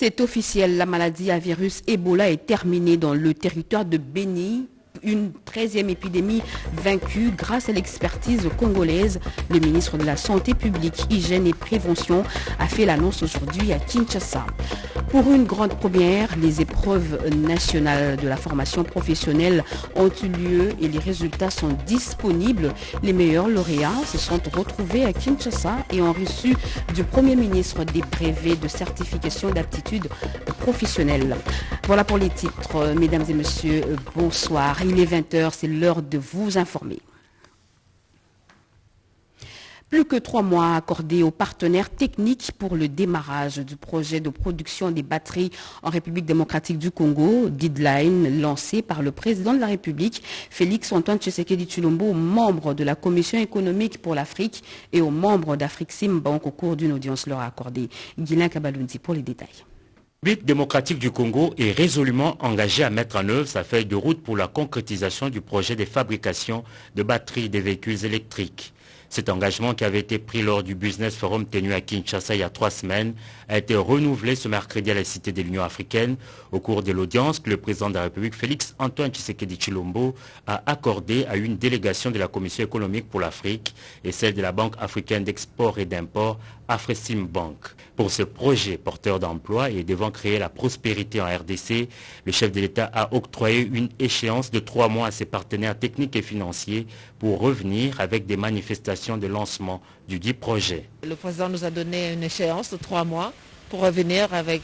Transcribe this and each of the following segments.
C'est officiel, la maladie à virus Ebola est terminée dans le territoire de Béni. Une 13e épidémie vaincue grâce à l'expertise congolaise. Le ministre de la Santé publique, Hygiène et Prévention a fait l'annonce aujourd'hui à Kinshasa. Pour une grande première, les épreuves nationales de la formation professionnelle ont eu lieu et les résultats sont disponibles. Les meilleurs lauréats se sont retrouvés à Kinshasa et ont reçu du Premier ministre des brevets de certification d'aptitude professionnelle. Voilà pour les titres. Mesdames et messieurs, bonsoir. Il est 20h, c'est l'heure de vous informer. Plus que 3 mois accordés aux partenaires techniques pour le démarrage du projet de production des batteries en République démocratique du Congo, deadline lancé par le président de la République, Félix Antoine Tshisekedi Tshilombo, aux membres de la Commission économique pour l'Afrique et aux membres d'Afrixim Bank au cours d'une audience leur accordée. Guilain Kabalundi pour les détails. La République démocratique du Congo est résolument engagée à mettre en œuvre sa feuille de route pour la concrétisation du projet de fabrication de batteries des véhicules électriques. Cet engagement qui avait été pris lors du Business Forum tenu à Kinshasa il y a 3 semaines a été renouvelé ce mercredi à la Cité de l'Union africaine au cours de l'audience que le président de la République Félix Antoine Tshisekedi Tshilombo a accordée à une délégation de la Commission économique pour l'Afrique et celle de la Banque africaine d'export et d'import Afrexim Bank. Pour ce projet porteur d'emploi et devant créer la prospérité en RDC, le chef de l'État a octroyé une échéance de 3 mois à ses partenaires techniques et financiers pour revenir avec des manifestations de lancement du dit projet. Le président nous a donné une échéance de 3 mois pour revenir avec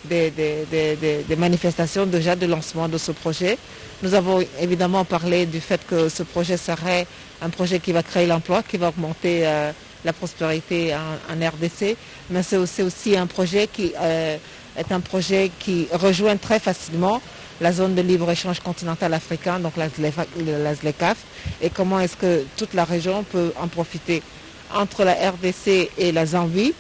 des manifestations déjà de lancement de ce projet. Nous avons évidemment parlé du fait que ce projet serait un projet qui va créer l'emploi, qui va augmenter la prospérité en RDC, mais c'est aussi un projet qui est un projet qui rejoint très facilement la zone de libre-échange continental africain, donc la ZLECAf, et comment est-ce que toute la région peut en profiter. Entre la RDC et la Zambie,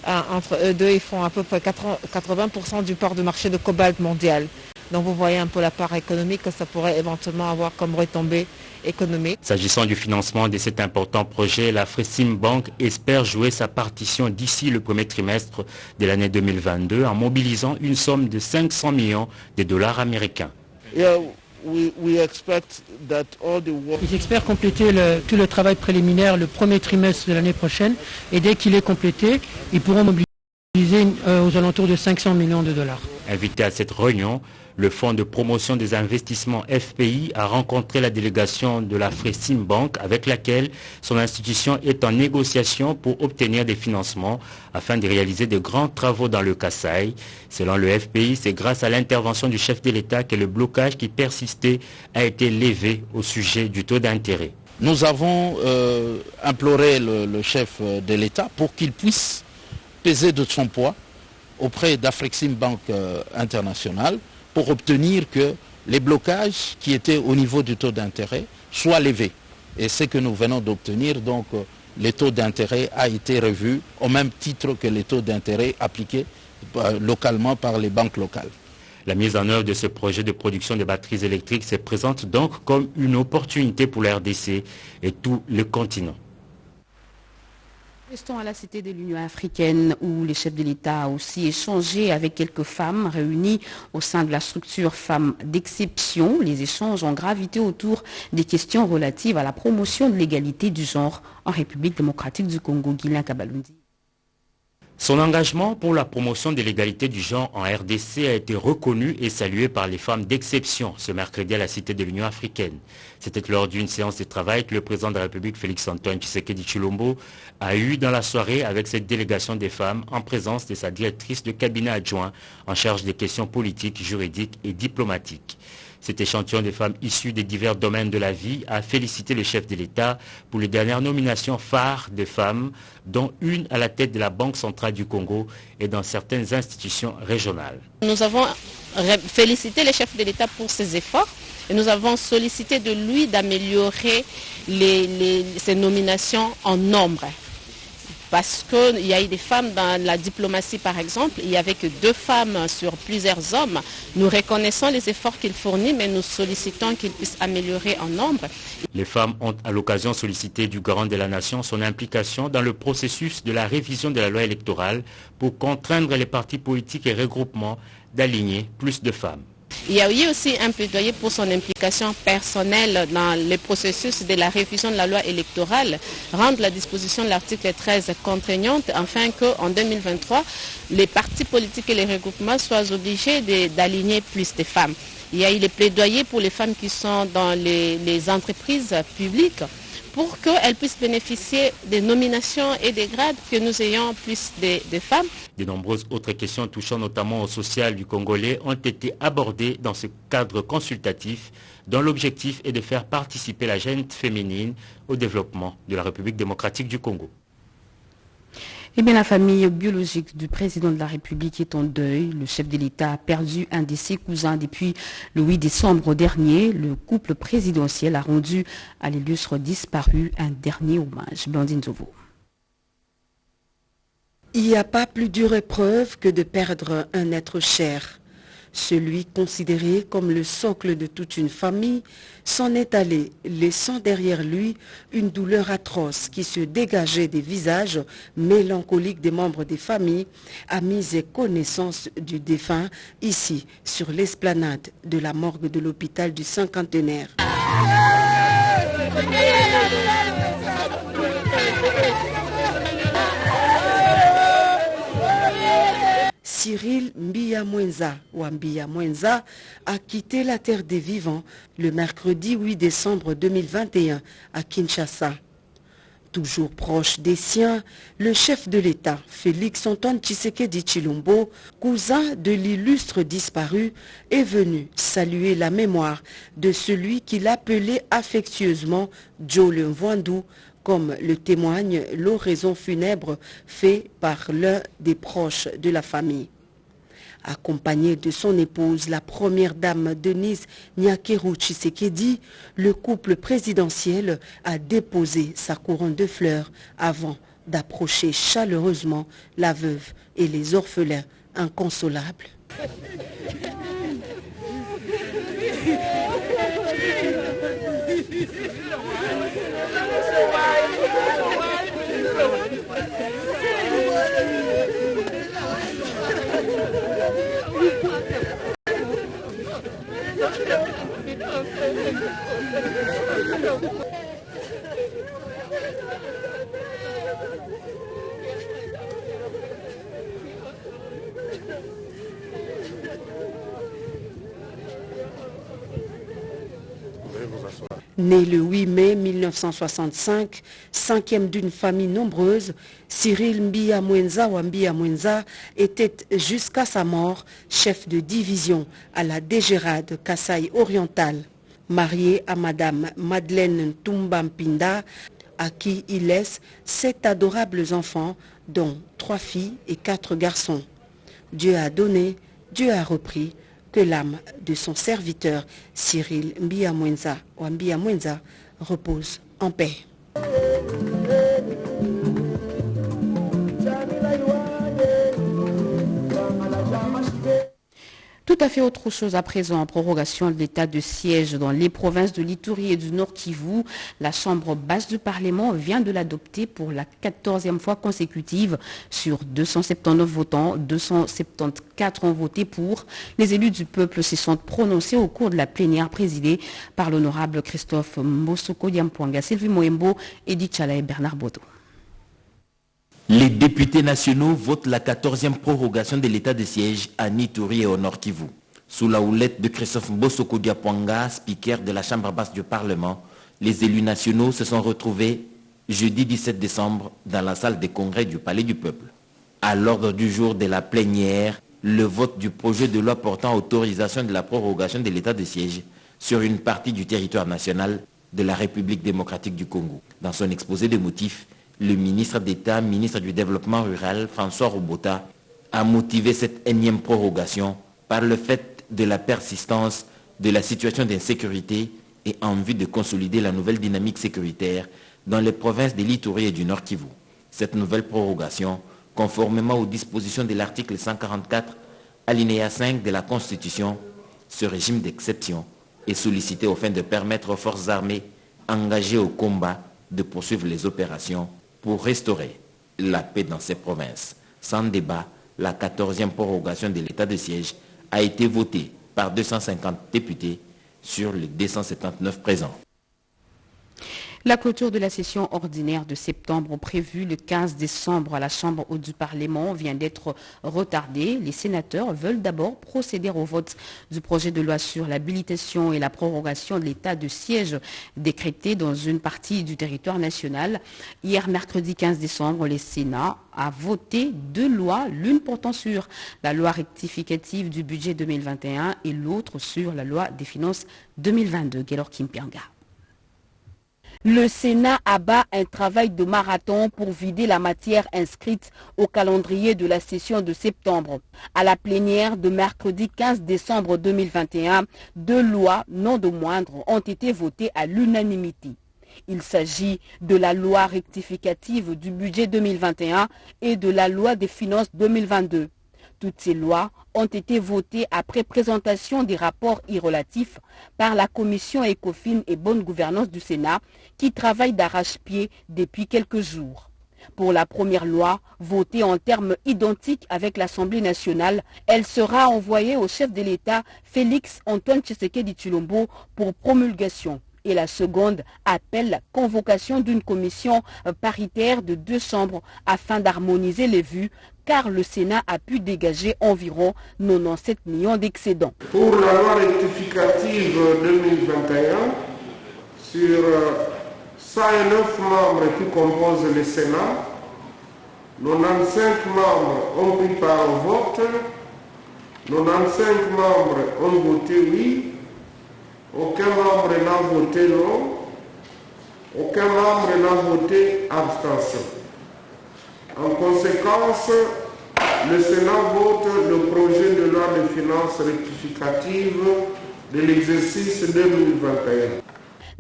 entre eux deux, ils font à peu près 80% du port de marché de cobalt mondial. Donc vous voyez un peu la part économique que ça pourrait éventuellement avoir comme retombée économique. S'agissant du financement de cet important projet, la Afrexim Bank espère jouer sa partition d'ici le premier trimestre de l'année 2022 en mobilisant une somme de 500 millions de dollars américains. Ils espèrent compléter tout le travail préliminaire le premier trimestre de l'année prochaine et dès qu'il est complété, ils pourront mobiliser aux alentours de 500 millions de dollars. Invité à cette réunion, le Fonds de promotion des investissements FPI a rencontré la délégation de la Afrexim Bank avec laquelle son institution est en négociation pour obtenir des financements afin de réaliser de grands travaux dans le Kasaï. Selon le FPI, c'est grâce à l'intervention du chef de l'État que le blocage qui persistait a été levé au sujet du taux d'intérêt. Nous avons imploré le chef de l'État pour qu'il puisse peser de son poids auprès d'Afrexim Bank International pour obtenir que les blocages qui étaient au niveau du taux d'intérêt soient levés. Et c'est que nous venons d'obtenir, donc les taux d'intérêt a été revu au même titre que les taux d'intérêt appliqués localement par les banques locales. La mise en œuvre de ce projet de production de batteries électriques se présente donc comme une opportunité pour la RDC et tout le continent. Restons à la Cité de l'Union africaine où les chefs de l'État ont aussi échangé avec quelques femmes réunies au sein de la structure Femmes d'Exception. Les échanges ont gravité autour des questions relatives à la promotion de l'égalité du genre en République démocratique du Congo. Guilain Kabalundi. Son engagement pour la promotion de l'égalité du genre en RDC a été reconnu et salué par les femmes d'exception ce mercredi à la Cité de l'Union africaine. C'était lors d'une séance de travail que le président de la République Félix Antoine Tshisekedi Tshilombo a eu dans la soirée avec cette délégation des femmes en présence de sa directrice de cabinet adjoint en charge des questions politiques, juridiques et diplomatiques. Cet échantillon de femmes issues des divers domaines de la vie a félicité le chef de l'État pour les dernières nominations phares de femmes, dont une à la tête de la Banque centrale du Congo et dans certaines institutions régionales. Nous avons félicité le chef de l'État pour ses efforts et nous avons sollicité de lui d'améliorer ces nominations en nombre. parce qu'il y a eu des femmes dans la diplomatie par exemple, il n'y avait que 2 femmes sur plusieurs hommes. Nous reconnaissons les efforts qu'ils fournissent, mais nous sollicitons qu'ils puissent améliorer en nombre. Les femmes ont à l'occasion sollicité du garant de la nation son implication dans le processus de la révision de la loi électorale pour contraindre les partis politiques et regroupements d'aligner plus de femmes. Il y a eu aussi un plaidoyer pour son implication personnelle dans le processus de la révision de la loi électorale, rendre la disposition de l'article 13 contraignante afin qu'en 2023, les partis politiques et les regroupements soient obligés d'aligner plus de femmes. Il y a eu les plaidoyers pour les femmes qui sont dans les entreprises publiques pour qu'elles puissent bénéficier des nominations et des grades, que nous ayons plus de femmes. De nombreuses autres questions touchant notamment au social du Congolais ont été abordées dans ce cadre consultatif dont l'objectif est de faire participer la gente féminine au développement de la République démocratique du Congo. Eh bien, la famille biologique du président de la République est en deuil. Le chef de l'État a perdu un de ses cousins depuis le 8 décembre dernier. Le couple présidentiel a rendu à l'illustre disparu un dernier hommage. Blandine Zovo. Il n'y a pas plus dure épreuve que de perdre un être cher. Celui considéré comme le socle de toute une famille s'en est allé, laissant derrière lui une douleur atroce qui se dégageait des visages mélancoliques des membres des familles, amis et connaissances du défunt, ici sur l'esplanade de la morgue de l'hôpital du Cinquantenaire. Cyril Mbiya Mwenza, ou Mbiya Mwenza, a quitté la terre des vivants le mercredi 8 décembre 2021 à Kinshasa. Toujours proche des siens, le chef de l'État, Félix Antoine Tshisekedi Tshilombo, cousin de l'illustre disparu, est venu saluer la mémoire de celui qu'il appelait affectueusement Joe le Mvwandu, comme le témoigne l'oraison funèbre faite par l'un des proches de la famille. Accompagné de son épouse, la première dame Denise Nyakeru Tshisekedi, le couple présidentiel a déposé sa couronne de fleurs avant d'approcher chaleureusement la veuve et les orphelins inconsolables. Né le 8 mai 1965, cinquième d'une famille nombreuse, Cyril Mbiya Mwenza ou Mbiya Mwenza était jusqu'à sa mort chef de division à la DGRAD Kasaï oriental. Marié à Madame Madeleine Ntumba Mpinda, à qui il laisse 7 adorables enfants, dont 3 filles et 4 garçons. Dieu a donné, Dieu a repris. Que l'âme de son serviteur Cyril Mbiya Mwenza ou Mbiya Mwenza repose en paix. Tout à fait autre chose à présent, en prorogation de l'état de siège dans les provinces de l'Ituri et du Nord Kivu. La Chambre basse du Parlement vient de l'adopter pour la 14e fois consécutive. Sur 279 votants, 274 ont voté pour. Les élus du peuple se sont prononcés au cours de la plénière présidée par l'honorable Christophe Mbosoko Diampoanga, Sylvie Moembo, Edith Chala et Bernard Bodo. Les députés nationaux votent la 14e prorogation de l'état de siège à Ituri et au Nord Kivu. Sous la houlette de Christophe Mbosoko Diapwanga, speaker de la Chambre basse du Parlement, les élus nationaux se sont retrouvés jeudi 17 décembre dans la salle des congrès du Palais du Peuple. À l'ordre du jour de la plénière, le vote du projet de loi portant autorisation de la prorogation de l'état de siège sur une partie du territoire national de la République démocratique du Congo. Dans son exposé de motifs, le ministre d'État, ministre du Développement rural, François Robota, a motivé cette énième prorogation par le fait de la persistance de la situation d'insécurité et en vue de consolider la nouvelle dynamique sécuritaire dans les provinces de l'Ituri et du Nord Kivu. Cette nouvelle prorogation, conformément aux dispositions de l'article 144, alinéa 5 de la Constitution, ce régime d'exception est sollicité aux fins de permettre aux forces armées engagées au combat de poursuivre les opérations pour restaurer la paix dans ces provinces. Sans débat, la 14e prorogation de l'état de siège a été votée par 250 députés sur les 279 présents. La clôture de la session ordinaire de septembre prévue le 15 décembre à la Chambre haute du Parlement vient d'être retardée. Les sénateurs veulent d'abord procéder au vote du projet de loi sur l'habilitation et la prorogation de l'état de siège décrété dans une partie du territoire national. Hier, mercredi 15 décembre, le Sénat a voté 2 lois, l'une portant sur la loi rectificative du budget 2021 et l'autre sur la loi des finances 2022. Gaylor Kimpianga. Le Sénat abat un travail de marathon pour vider la matière inscrite au calendrier de la session de septembre. À la plénière de mercredi 15 décembre 2021, 2 lois, non de moindre, ont été votées à l'unanimité. Il s'agit de la loi rectificative du budget 2021 et de la loi des finances 2022. Toutes ces lois ont été votées après présentation des rapports irrelatifs par la commission Ecofin et Bonne Gouvernance du Sénat qui travaille d'arrache-pied depuis quelques jours. Pour la première loi, votée en termes identiques avec l'Assemblée nationale, elle sera envoyée au chef de l'État Félix Antoine Tshisekedi Tshilombo pour promulgation. Et la seconde appelle la convocation d'une commission paritaire de 2 chambres afin d'harmoniser les vues, car le Sénat a pu dégager environ 97 millions d'excédents. Pour la loi rectificative 2021, sur 109 membres qui composent le Sénat, 95 membres ont pris part au vote, 95 membres ont voté oui, aucun membre n'a voté non, aucun membre n'a voté abstention. En conséquence, le Sénat vote le projet de loi de finances rectificative de l'exercice 2021.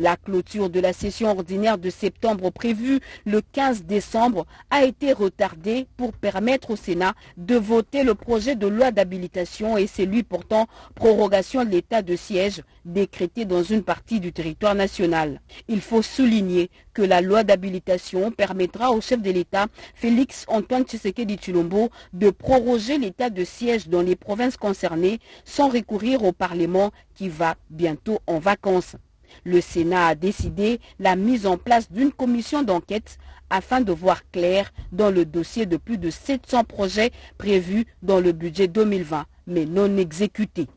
La clôture de la session ordinaire de septembre prévue le 15 décembre a été retardée pour permettre au Sénat de voter le projet de loi d'habilitation et celui portant prorogation de l'état de siège décrété dans une partie du territoire national. Il faut souligner que la loi d'habilitation permettra au chef de l'État, Félix Antoine Tshisekedi Tshilombo, de proroger l'état de siège dans les provinces concernées sans recourir au Parlement qui va bientôt en vacances. Le Sénat a décidé la mise en place d'une commission d'enquête afin de voir clair dans le dossier de plus de 700 projets prévus dans le budget 2020, mais non exécutés.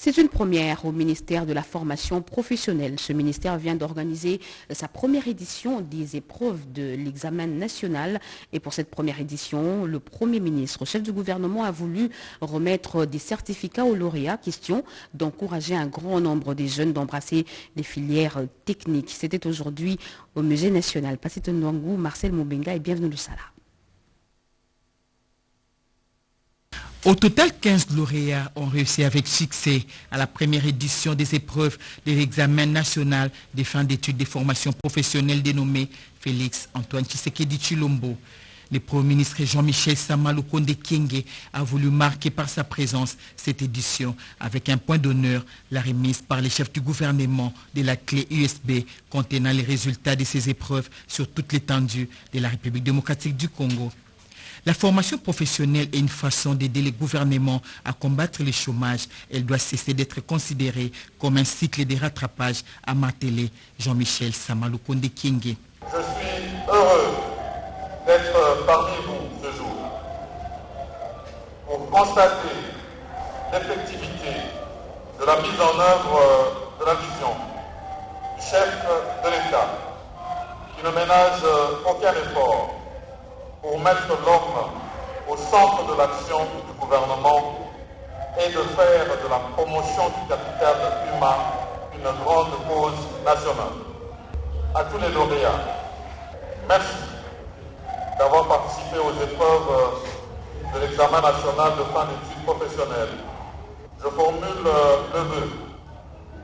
C'est une première au ministère de la formation professionnelle. Ce ministère vient d'organiser sa première édition des épreuves de l'examen national. Et pour cette première édition, le Premier ministre, chef du gouvernement, a voulu remettre des certificats aux lauréats, question d'encourager un grand nombre des jeunes d'embrasser les filières techniques. C'était aujourd'hui au Musée national. Passé Tonouangou, Marcel Moubenga et bienvenue au Sala. Au total, 15 lauréats ont réussi avec succès à la première édition des épreuves de l'examen national des fins d'études des formations professionnelles dénommé Félix Antoine Tshisekedi Tshilombo. Le Premier ministre Jean-Michel Sama Lukonde Kyenge a voulu marquer par sa présence cette édition avec un point d'honneur, la remise par les chefs du gouvernement de la clé USB contenant les résultats de ces épreuves sur toute l'étendue de la République démocratique du Congo. La formation professionnelle est une façon d'aider le gouvernement à combattre le chômage. Elle doit cesser d'être considérée comme un cycle de rattrapage, a martelé Jean-Michel Sama Lukonde Kyenge. Je suis heureux d'être parmi vous ce jour pour constater l'effectivité de la mise en œuvre de la vision du chef de l'État qui ne ménage aucun effort pour mettre l'homme au centre de l'action du gouvernement et de faire de la promotion du capital humain une grande cause nationale. À tous les lauréats, merci d'avoir participé aux épreuves de l'examen national de fin d'études professionnelles. Je formule le vœu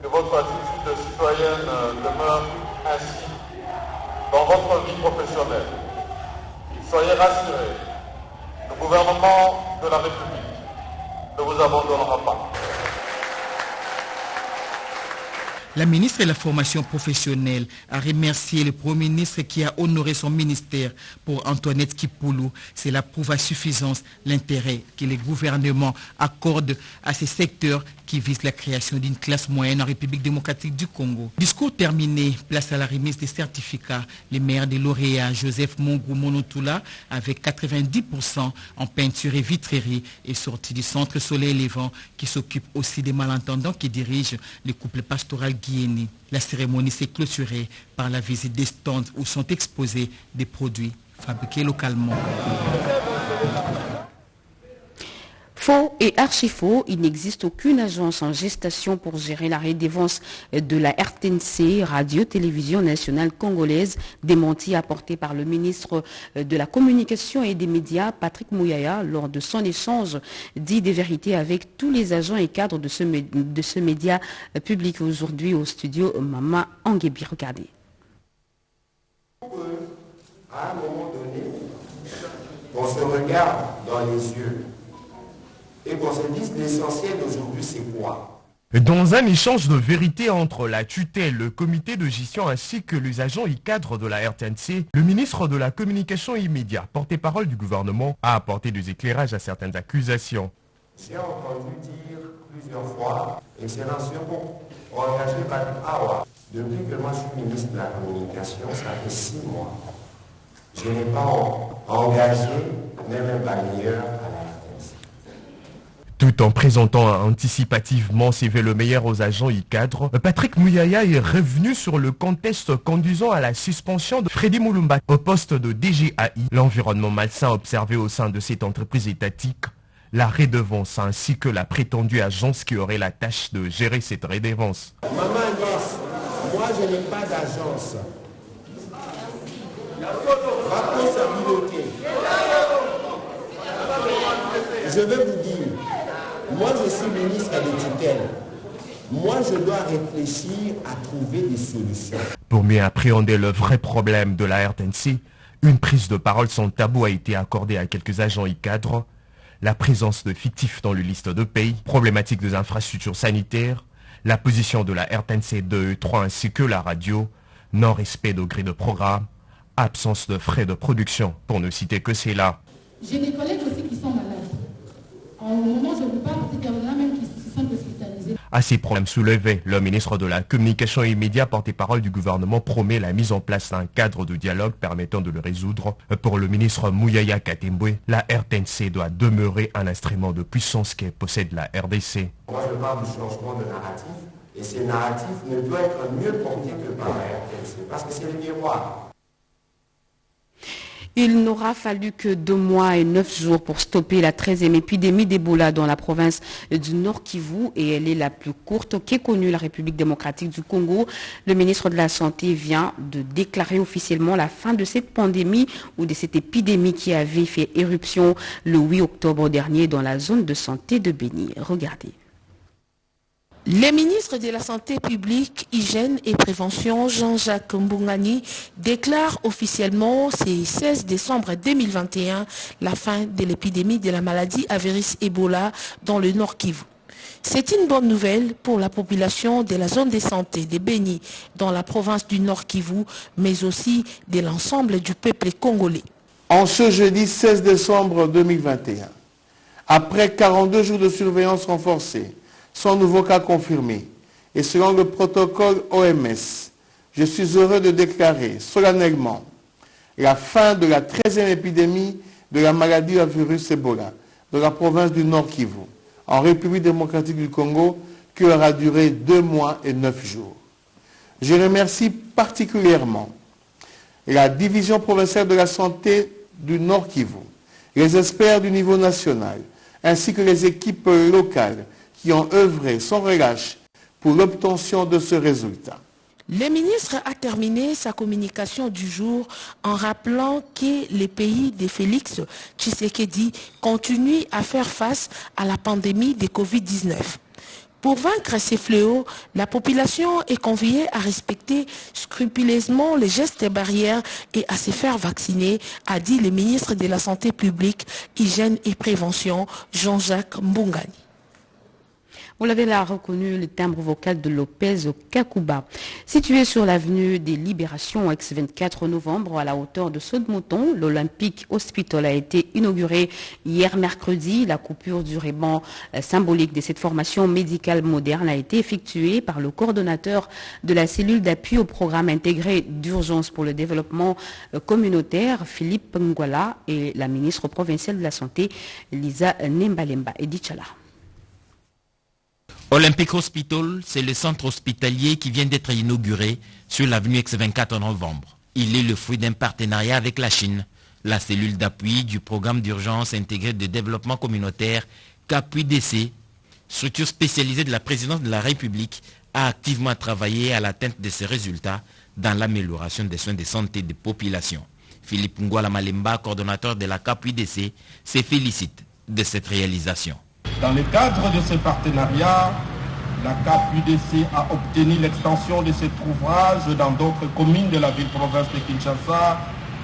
que votre attitude citoyenne demeure ainsi dans votre vie professionnelle. Soyez rassurés, le gouvernement de la République ne vous abandonnera pas. La ministre de la formation professionnelle a remercié le Premier ministre qui a honoré son ministère pour Antoinette Kipoulou. Cela prouve à suffisance l'intérêt que le gouvernement accorde à ces secteurs qui visent la création d'une classe moyenne en République démocratique du Congo. Discours terminé, place à la remise des certificats. Le maire des lauréats, Joseph Mongou Monotula, avec 90% en peinture et vitrerie, est sorti du centre Soleil Levant qui s'occupe aussi des malentendants qui dirigent le couple pastoral guinéen. La cérémonie s'est clôturée par la visite des stands où sont exposés des produits fabriqués localement. Faux et archi-faux, il n'existe aucune agence en gestation pour gérer la redevance de la RTNC, Radio-Télévision Nationale Congolaise, démenti apporté par le ministre de la Communication et des Médias, Patrick Mouyaya, lors de son échange dit des vérités avec tous les agents et cadres de ce média public aujourd'hui au studio Mama Anguebi. Regardez. À un moment donné, on se regarde dans les yeux et qu'on se dise l'essentiel d'aujourd'hui c'est quoi? Dans un échange de vérité entre la tutelle, le comité de gestion ainsi que les agents et cadres de la RTNC, le ministre de la Communication immédiat, porte-parole du gouvernement, a apporté des éclairages à certaines accusations. J'ai entendu dire plusieurs fois, Excellence Yoko, engagé Patrick Awa. Depuis que moi je suis ministre de la Communication, ça fait 6 mois. Je n'ai pas engagé même un balayeur à la RTNC. Tout en présentant anticipativement ses vœux le meilleur aux agents et cadres, Patrick Mouyaya est revenu sur le contexte conduisant à la suspension de Freddy Moulumba au poste de DGAI, l'environnement malsain observé au sein de cette entreprise étatique, la redevance ainsi que la prétendue agence qui aurait la tâche de gérer cette redevance. Maman Agnès, moi je n'ai pas d'agence. Je veux vous dire, moi je suis ministre de tutelle. Moi je dois réfléchir à trouver des solutions. Pour mieux appréhender le vrai problème de la RTNC, une prise de parole sans tabou a été accordée à quelques agents et cadres. La présence de fictifs dans les listes de pays, problématique des infrastructures sanitaires, la position de la RTNC 2 et 3 ainsi que la radio, non-respect de grille de programme, absence de frais de production, pour ne citer que cela. J'ai des collègues aussi qui sont malades. En moment, je vous parle, il y en a même qui sont hospitalisés. À ces problèmes soulevés, le ministre de la Communication et Médias, porte-parole du gouvernement, promet la mise en place d'un cadre de dialogue permettant de le résoudre. Pour le ministre Mouyaya Katembwe, la RTNC doit demeurer un instrument de puissance que possède la RDC. Moi, je parle du changement de narratif, et ces narratifs ne doivent être mieux portés que par la RTNC, parce que c'est le miroir. Il n'aura fallu que 2 mois et 9 jours pour stopper la 13e épidémie d'Ebola dans la province du Nord Kivu et elle est la plus courte qu'ait connue la République démocratique du Congo. Le ministre de la Santé vient de déclarer officiellement la fin de cette pandémie ou de cette épidémie qui avait fait éruption le 8 octobre dernier dans la zone de santé de Béni. Regardez. Le ministre de la Santé publique, Hygiène et Prévention, Jean-Jacques Mbungani, déclare officiellement ce 16 décembre 2021 la fin de l'épidémie de la maladie à virus Ebola dans le Nord Kivu. C'est une bonne nouvelle pour la population de la zone de santé de Béni dans la province du Nord Kivu, mais aussi de l'ensemble du peuple congolais. En ce jeudi 16 décembre 2021, après 42 jours de surveillance renforcée, sans nouveau cas confirmé, et selon le protocole OMS, je suis heureux de déclarer solennellement la fin de la 13e épidémie de la maladie à virus Ebola dans la province du Nord Kivu, en République démocratique du Congo, qui aura duré 2 mois et 9 jours. Je remercie particulièrement la division provinciale de la santé du Nord Kivu, les experts du niveau national, ainsi que les équipes locales qui ont œuvré sans relâche pour l'obtention de ce résultat. Le ministre a terminé sa communication du jour en rappelant que les pays de Félix Tshisekedi continuent à faire face à la pandémie de Covid-19. Pour vaincre ces fléaux, la population est conviée à respecter scrupuleusement les gestes barrières et à se faire vacciner, a dit le ministre de la Santé publique, Hygiène et Prévention, Jean-Jacques Mbungani. Vous l'avez là reconnu, le timbre vocal de Lopez Kakuba. Situé sur l'avenue des Libérations, ex-24 novembre, à la hauteur de Saut-de-Mouton, l'Olympic Hospital a été inauguré hier mercredi. La coupure du ruban symbolique de cette formation médicale moderne a été effectuée par le coordonnateur de la cellule d'appui au programme intégré d'urgence pour le développement communautaire, Philippe Ngwala, et la ministre provinciale de la Santé, Lisa Nembalemba Edichala. Olympic Hospital, c'est le centre hospitalier qui vient d'être inauguré sur l'avenue ex-24 novembre. Il est le fruit d'un partenariat avec la Chine, la cellule d'appui du programme d'urgence intégré de développement communautaire CAPUI-DC, structure spécialisée de la présidence de la République, a activement travaillé à l'atteinte de ces résultats dans l'amélioration des soins de santé des populations. Philippe Ngwala Malemba, coordonnateur de la CAPUI-DC, se félicite de cette réalisation. Dans le cadre de ce partenariat, la CAPUI-DC a obtenu l'extension de cet ouvrage dans d'autres communes de la ville-province de Kinshasa,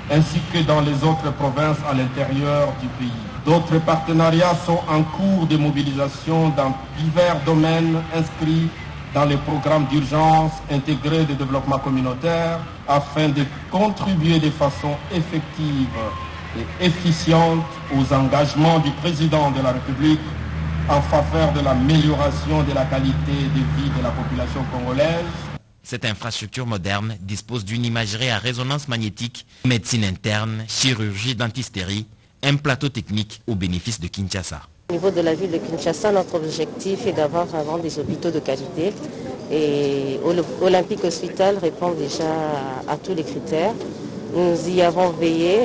ainsi que dans les autres provinces à l'intérieur du pays. D'autres partenariats sont en cours de mobilisation dans divers domaines inscrits dans les programmes d'urgence intégrés de développement communautaire afin de contribuer de façon effective et efficiente aux engagements du président de la République en faveur de l'amélioration de la qualité de vie de la population congolaise. Cette infrastructure moderne dispose d'une imagerie à résonance magnétique, médecine interne, chirurgie, dentisterie, un plateau technique au bénéfice de Kinshasa. Au niveau de la ville de Kinshasa, notre objectif est d'avoir vraiment des hôpitaux de qualité. Et Olympic Hospital répond déjà à tous les critères. Nous y avons veillé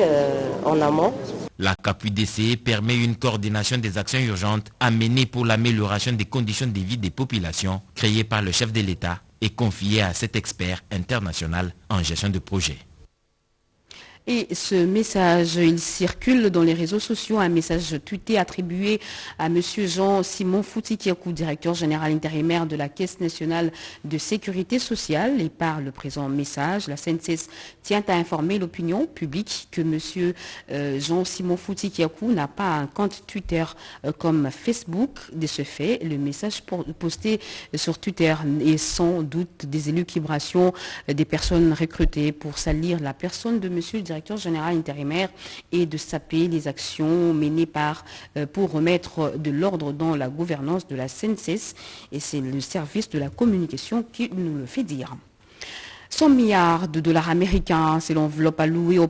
en amont. La CAPUI-DC permet une coordination des actions urgentes à mener pour l'amélioration des conditions de vie des populations créées par le chef de l'État et confiée à cet expert international en gestion de projet. Et ce message, il circule dans les réseaux sociaux, un message tweeté attribué à M. Jean-Simon Foutikiakou, directeur général intérimaire de la Caisse nationale de sécurité sociale. Et par le présent message, la CNSS tient à informer l'opinion publique que M. Jean-Simon Foutikiakou n'a pas un compte Twitter comme Facebook. De ce fait, le message posté sur Twitter est sans doute des élucubrations des personnes recrutées pour salir la personne de M. le directeur général intérimaire et de saper les actions menées pour remettre de l'ordre dans la gouvernance de la CNSS. Et c'est le service de la communication qui nous le fait dire. 100 milliards de dollars américains, c'est l'enveloppe allouée au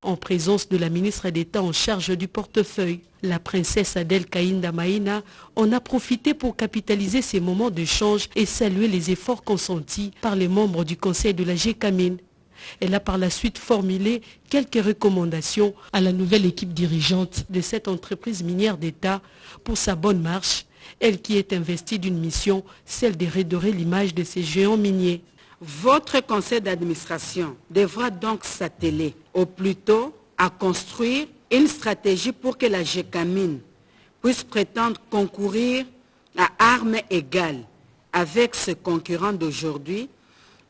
en présence de la ministre d'État en charge du portefeuille. La princesse Adèle Kaïnda Maïna en a profité pour capitaliser ces moments d'échange et saluer les efforts consentis par les membres du conseil de la GECAMIN. Elle a par la suite formulé quelques recommandations à la nouvelle équipe dirigeante de cette entreprise minière d'État pour sa bonne marche, elle qui est investie d'une mission, celle de redorer l'image de ces géants miniers. Votre conseil d'administration devra donc s'atteler au plus tôt à construire une stratégie pour que la GECAMIN puisse prétendre concourir à armes égales avec ses concurrents d'aujourd'hui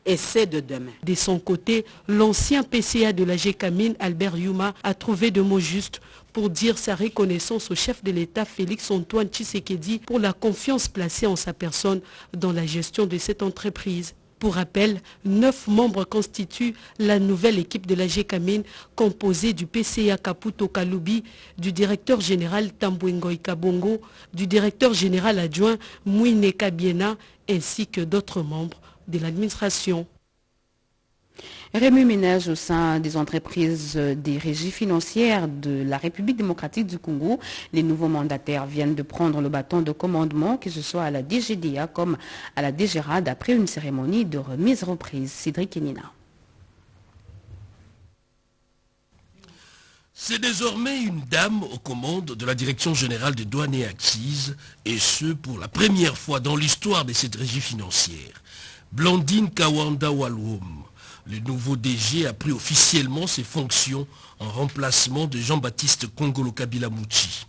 et ceux de demain. De son côté, l'ancien PCA de la GECAMIN, Albert Yuma, a trouvé de mots justes pour dire sa reconnaissance au chef de l'État Félix Antoine Tshisekedi pour la confiance placée en sa personne dans la gestion de cette entreprise. Pour rappel, 9 membres constituent la nouvelle équipe de la GECAMIN composée du PCA Kaputo Kaloubi, du directeur général Tambouengoy Kabongo, du directeur général adjoint Mouine Kabiena ainsi que d'autres membres de l'administration. Remue-ménage au sein des entreprises des régies financières de la République démocratique du Congo. Les nouveaux mandataires viennent de prendre le bâton de commandement, que ce soit à la DGDA comme à la DGRAD, après une cérémonie de remise-reprise. Cédric Kenina. C'est désormais une dame aux commandes de la Direction générale des douanes et accises, et ce pour la première fois dans l'histoire de cette régie financière. Blandine Kawanda Walwom Le nouveau DG a pris officiellement ses fonctions en remplacement de Jean-Baptiste Kongolo Kabila Mouchi.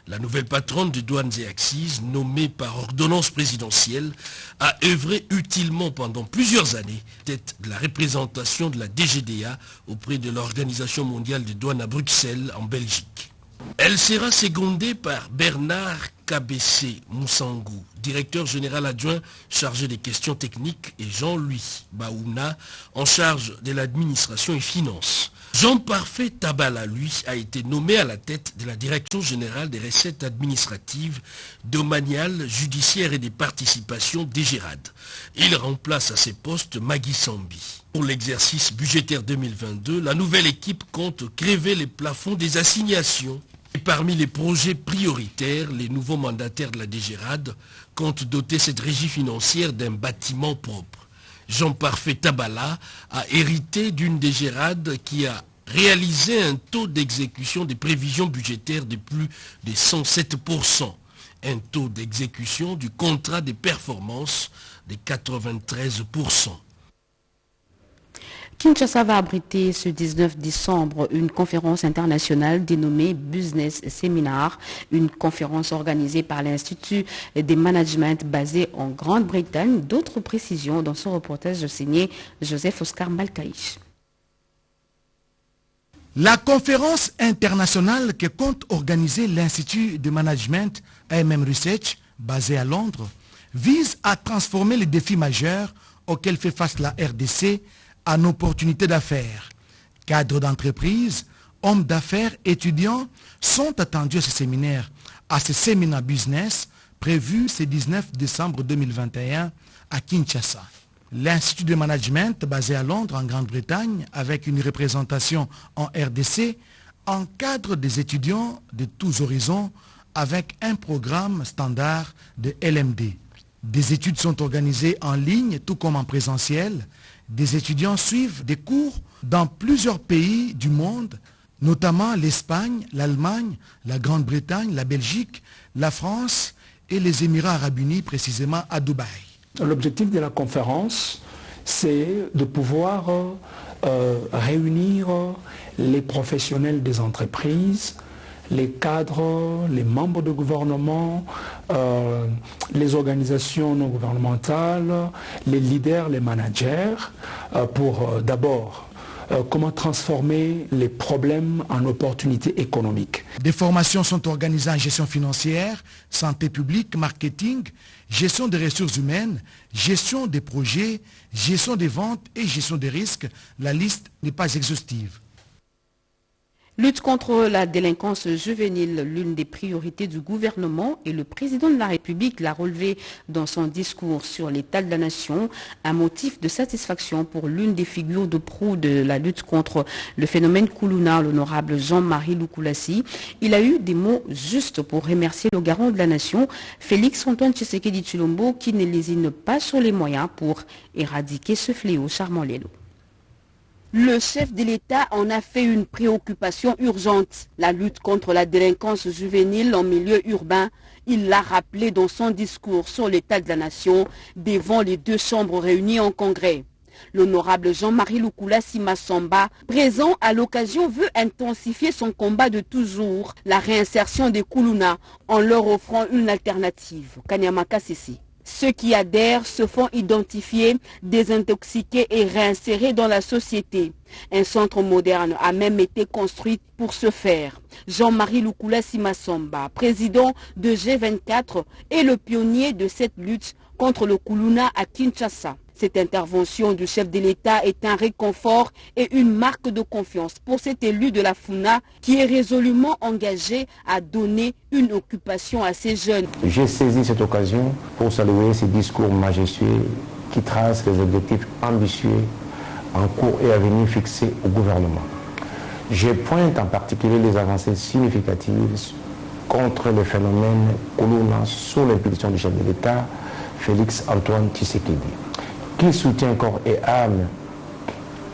La nouvelle patronne de douanes et accises, nommée par ordonnance présidentielle, a œuvré utilement pendant plusieurs années, tête de la représentation de la DGDA auprès de l'Organisation mondiale des douanes à Bruxelles, en Belgique. Elle sera secondée par Bernard Kabessé Moussangou, directeur général adjoint chargé des questions techniques, et Jean-Louis Baouna, en charge de l'administration et finances. Jean-Parfait Tabala, lui, a été nommé à la tête de la Direction générale des recettes administratives, domaniales, judiciaires et des participations DGRAD. Il remplace à ses postes Magui Sambi. Pour l'exercice budgétaire 2022, la nouvelle équipe compte gréver les plafonds des assignations. Et parmi les projets prioritaires, les nouveaux mandataires de la DGRAD comptent doter cette régie financière d'un bâtiment propre. Jean-Parfait Tabala a hérité d'une DGRAD qui a réalisé un taux d'exécution des prévisions budgétaires de plus de 107%, un taux d'exécution du contrat de performance de 93%. Kinshasa va abriter ce 19 décembre une conférence internationale dénommée Business Seminar, une conférence organisée par l'Institut des Management basé en Grande-Bretagne. D'autres précisions dans ce reportage signé Joseph Oscar Malkaïch. La conférence internationale que compte organiser l'Institut de Management AMM Research, basé à Londres, vise à transformer les défis majeurs auxquels fait face la RDC en opportunités d'affaires. Cadres d'entreprise, hommes d'affaires, étudiants sont attendus à ce séminaire, à ce séminaire business prévu ce 19 décembre 2021 à Kinshasa. L'Institut de Management basé à Londres en Grande-Bretagne avec une représentation en RDC encadre des étudiants de tous horizons avec un programme standard de LMD. Des études sont organisées en ligne tout comme en présentiel. Des étudiants suivent des cours dans plusieurs pays du monde, notamment l'Espagne, l'Allemagne, la Grande-Bretagne, la Belgique, la France et les Émirats arabes unis, précisément à Dubaï. L'objectif de la conférence, c'est de pouvoir réunir les professionnels des entreprises, les cadres, les membres de gouvernement, les organisations non gouvernementales, les leaders, les managers, pour d'abord comment transformer les problèmes en opportunités économiques. Des formations sont organisées en gestion financière, santé publique, marketing, gestion des ressources humaines, gestion des projets, gestion des ventes et gestion des risques. La liste n'est pas exhaustive. Lutte contre la délinquance juvénile, l'une des priorités du gouvernement, et le président de la République l'a relevé dans son discours sur l'état de la nation, un motif de satisfaction pour l'une des figures de proue de la lutte contre le phénomène Koulouna, l'honorable Jean-Marie Lukulassi. Il a eu des mots justes pour remercier le garant de la nation, Félix Antoine Tshisekedi Tshilombo, qui ne lésine pas sur les moyens pour éradiquer ce fléau. Charmant Lélo. Le chef de l'État en a fait une préoccupation urgente, la lutte contre la délinquance juvénile en milieu urbain. Il l'a rappelé dans son discours sur l'état de la nation devant les deux chambres réunies en congrès. L'honorable Jean-Marie Lukulassi Massamba, présent à l'occasion, veut intensifier son combat de toujours, la réinsertion des Koulouna, en leur offrant une alternative. Kanyamaka Sissi. Ceux qui adhèrent se font identifier, désintoxiquer et réinsérer dans la société. Un centre moderne a même été construit pour ce faire. Jean-Marie Lukulassi Massamba, président de G24, est le pionnier de cette lutte contre le Koulouna à Kinshasa. Cette intervention du chef de l'État est un réconfort et une marque de confiance pour cet élu de la Funa qui est résolument engagé à donner une occupation à ces jeunes. J'ai saisi cette occasion pour saluer ces discours majestueux qui tracent les objectifs ambitieux en cours et à venir fixés au gouvernement. Je pointe en particulier les avancées significatives contre le phénomène Koulouna sous l'impulsion du chef de l'État, Félix Antoine Tshisekedi, qui soutient corps et âme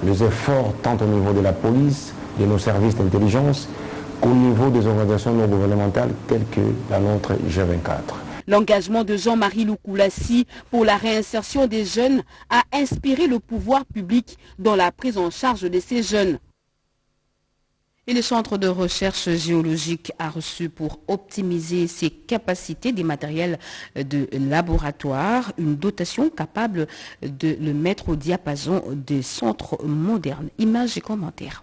les efforts tant au niveau de la police, de nos services d'intelligence, qu'au niveau des organisations non gouvernementales telles que la nôtre G24. L'engagement de Jean-Marie Loukoulassi pour la réinsertion des jeunes a inspiré le pouvoir public dans la prise en charge de ces jeunes. Et le Centre de recherche géologique a reçu pour optimiser ses capacités des matériels de laboratoire une dotation capable de le mettre au diapason des centres modernes. Images et commentaires.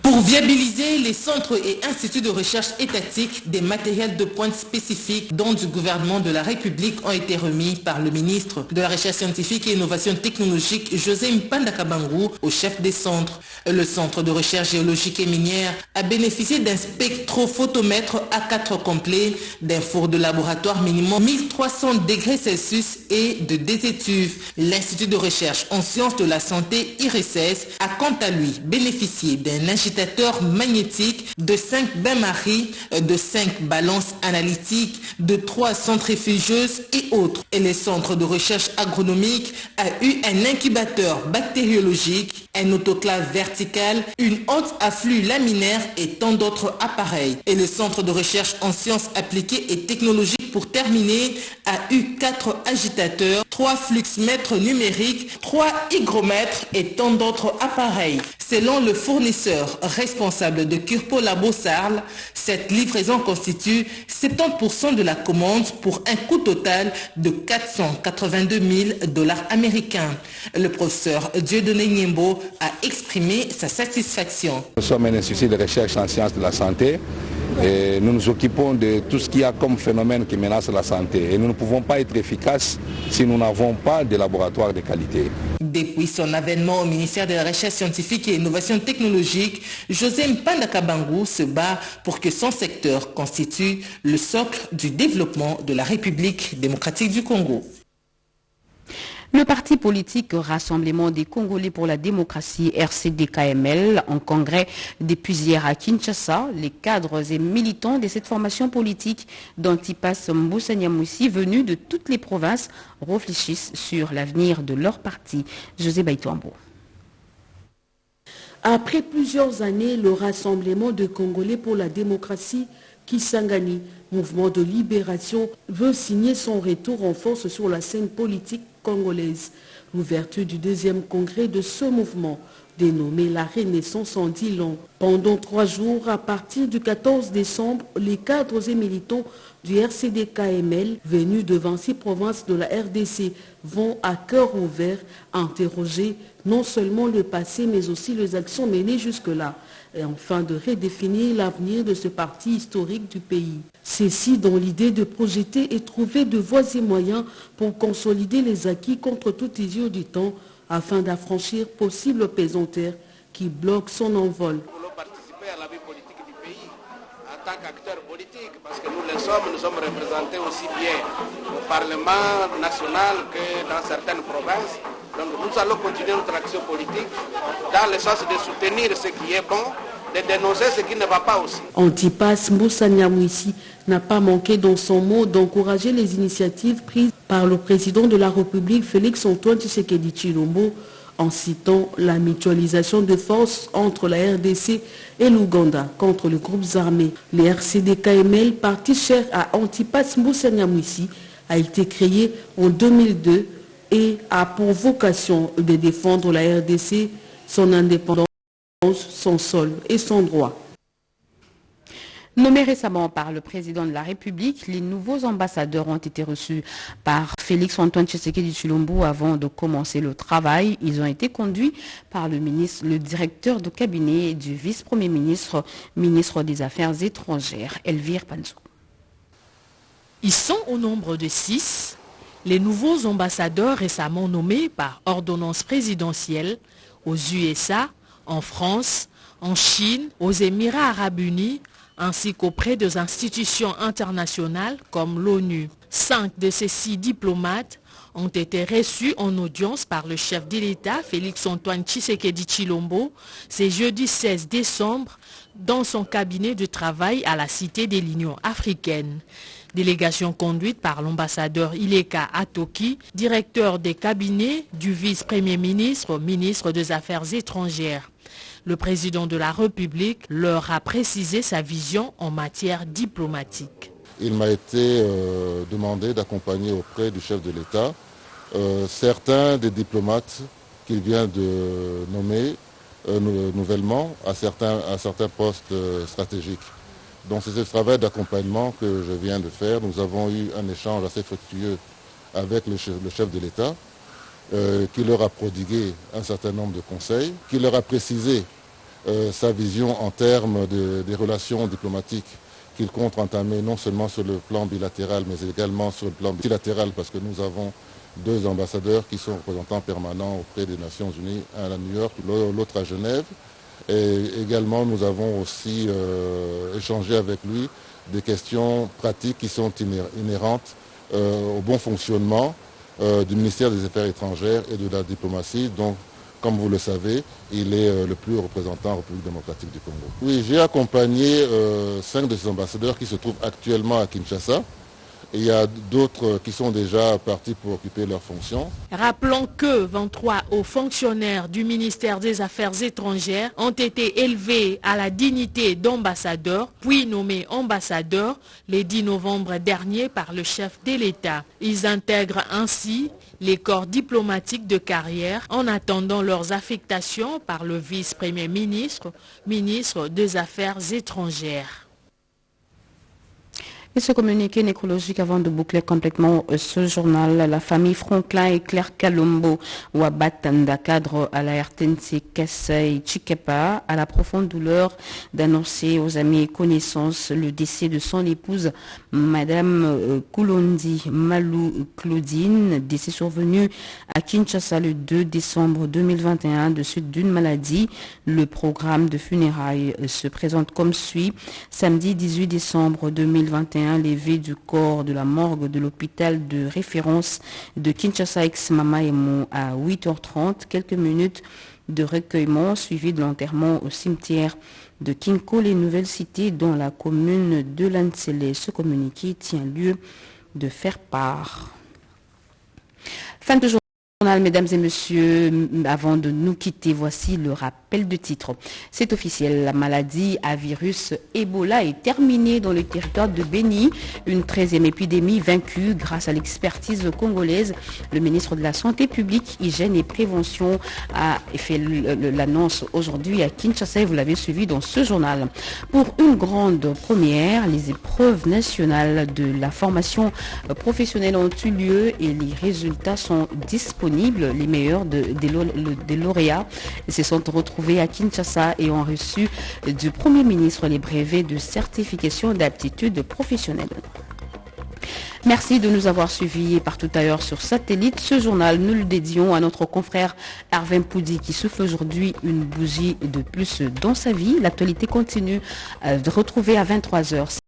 Pour viabiliser les centres et instituts de recherche étatiques, des matériels de pointe spécifiques dont du gouvernement de la République ont été remis par le ministre de la Recherche scientifique et innovation technologique, José Mpanda Kabangou, au chef des centres. Le centre de recherche géologique et minière a bénéficié d'un spectrophotomètre A4 complet, d'un four de laboratoire minimum 1300 degrés Celsius et de désétuve. L'Institut de recherche en sciences de la santé, IRSS, a quant à lui bénéficié d'un agitateur magnétique, de 5 bains-maries, de 5 balances analytiques, de 3 centrifugeuses et autres. Et le centre de recherche agronomique a eu un incubateur bactériologique, un autoclave vertical, une haute afflux laminaire et tant d'autres appareils. Et le centre de recherche en sciences appliquées et technologiques, pour terminer, a eu 4 agitateurs, 3 fluxmètres numériques, 3 hygromètres et tant d'autres appareils. Selon le fournisseur responsable de Curpo Labo Sarl, cette livraison constitue 70% de la commande pour un coût total de 482 000 $ américains. Le professeur Dieudonné Niembo a exprimé sa satisfaction. Nous sommes un institut de recherche en sciences de la santé. Et nous nous occupons de tout ce qu'il y a comme phénomène qui menace la santé. Et nous ne pouvons pas être efficaces si nous n'avons pas de laboratoire de qualité. Depuis son avènement au ministère de la Recherche scientifique et innovation technologique, José Mpanda Kabangou se bat pour que son secteur constitue le socle du développement de la République démocratique du Congo. Le parti politique Rassemblement des Congolais pour la démocratie RCD-KML en congrès depuis hier à Kinshasa, les cadres et militants de cette formation politique d'Antipas Mbusa Nyamwisi venus de toutes les provinces réfléchissent sur l'avenir de leur parti. José Baïtouambo. Après plusieurs années, le Rassemblement de Congolais pour la démocratie Kisangani, mouvement de libération, veut signer son retour en force sur la scène politique congolaise. L'ouverture du deuxième congrès de ce mouvement, dénommé la Renaissance en 10 ans. Pendant 3 jours, à partir du 14 décembre, les cadres et militants du RCD-KML, venus de 26 provinces de la RDC, vont à cœur ouvert interroger non seulement le passé, mais aussi les actions menées jusque-là, et afin de redéfinir l'avenir de ce parti historique du pays. Ceci dans l'idée de projeter et trouver de voies et moyens pour consolider les acquis contre toute usure du temps, afin d'affranchir possible pesanteurs qui bloquent son envol. Nous voulons participer à la vie politique du pays en tant qu'acteurs politiques, parce que nous sommes représentés aussi bien au Parlement national que dans certaines provinces. Donc nous allons continuer notre action politique dans le sens de soutenir ce qui est bon, de dénoncer ce qui ne va pas aussi. Antipas Mbusa Nyamwisi n'a pas manqué dans son mot d'encourager les initiatives prises par le président de la République Félix Antoine Tshisekedi Tshilombo en citant la mutualisation de forces entre la RDC et l'Ouganda contre les groupes armés. Le RCD-KML, parti cher à Antipas Mbusa Nyamwisi, a été créé en 2002 et a pour vocation de défendre la RDC, son indépendance, son sol et son droit. Nommés récemment par le président de la République, les nouveaux ambassadeurs ont été reçus par Félix Antoine Tshisekedi Tshilombo avant de commencer le travail. Ils ont été conduits par le directeur de cabinet du vice-premier ministre, ministre des Affaires étrangères, Elvire Panzo. Ils sont au nombre de 6, les nouveaux ambassadeurs récemment nommés par ordonnance présidentielle aux USA, en France, en Chine, aux Émirats arabes unis, ainsi qu'auprès des institutions internationales comme l'ONU. 5 de ces 6 diplomates ont été reçus en audience par le chef de l'État, Félix Antoine Tshisekedi Tshilombo, ce jeudi 16 décembre, dans son cabinet de travail à la Cité de l'Union africaine. Délégation conduite par l'ambassadeur Ileka Atoki, directeur des cabinets du vice-premier ministre, ministre des Affaires étrangères. Le président de la République leur a précisé sa vision en matière diplomatique. il m'a été demandé d'accompagner auprès du chef de l'État certains des diplomates qu'il vient de nommer nouvellement à certains postes stratégiques. Donc c'est ce travail d'accompagnement que je viens de faire. Nous avons eu un échange assez fructueux avec le chef de l'État, qui leur a prodigué un certain nombre de conseils, qui leur a précisé sa vision en termes des relations diplomatiques qu'il compte entamer non seulement sur le plan bilatéral, mais également sur le plan multilatéral, parce que nous avons 2 ambassadeurs qui sont représentants permanents auprès des Nations Unies, un à New York, l'autre à Genève. Et également, nous avons aussi échangé avec lui des questions pratiques qui sont inhérentes au bon fonctionnement du ministère des Affaires étrangères et de la diplomatie. Donc, comme vous le savez, il est le plus représentant en République démocratique du Congo. Oui, j'ai accompagné 5 de ces ambassadeurs qui se trouvent actuellement à Kinshasa. Il y a d'autres qui sont déjà partis pour occuper leurs fonctions. Rappelons que 23 hauts fonctionnaires du ministère des Affaires étrangères ont été élevés à la dignité d'ambassadeurs, puis nommés ambassadeurs le 10 novembre dernier par le chef de l'État. Ils intègrent ainsi les corps diplomatiques de carrière en attendant leurs affectations par le vice-premier ministre, ministre des Affaires étrangères. Et ce communiqué nécrologique avant de boucler complètement ce journal, la famille Franklin et Claire Kalombo Wabatanda, cadre à la RTNC Kassai Chikepa, a la profonde douleur d'annoncer aux amis et connaissances le décès de son épouse, Madame Koulondi Malou Claudine, décès survenu à Kinshasa le 2 décembre 2021 de suite d'une maladie. Le programme de funérailles se présente comme suit. Samedi 18 décembre 2021, levé du corps de la morgue de l'hôpital de référence de Kinshasa ex-Mamaemo à 8h30. Quelques minutes de recueillement suivi de l'enterrement au cimetière de Kinko, les Nouvelles Cités, dans la commune de Lansele. Ce communiqué tient lieu de faire part. Fin de journal, mesdames et messieurs. Avant de nous quitter, voici le rappel de titre. C'est officiel, la maladie à virus Ebola est terminée dans le territoire de Béni. Une 13e épidémie vaincue grâce à l'expertise congolaise. Le ministre de la Santé publique, Hygiène et Prévention a fait l'annonce aujourd'hui à Kinshasa et vous l'avez suivi dans ce journal. Pour une grande première, les épreuves nationales de la formation professionnelle ont eu lieu et les résultats sont disponibles. Les meilleurs des lauréats se sont retrouvés à Kinshasa et ont reçu du Premier ministre les brevets de certification d'aptitude professionnelle. Merci de nous avoir suivis partout ailleurs sur satellite. Ce journal, nous le dédions à notre confrère Hervé Poudi qui souffle aujourd'hui une bougie de plus dans sa vie. L'actualité continue de retrouver à 23h.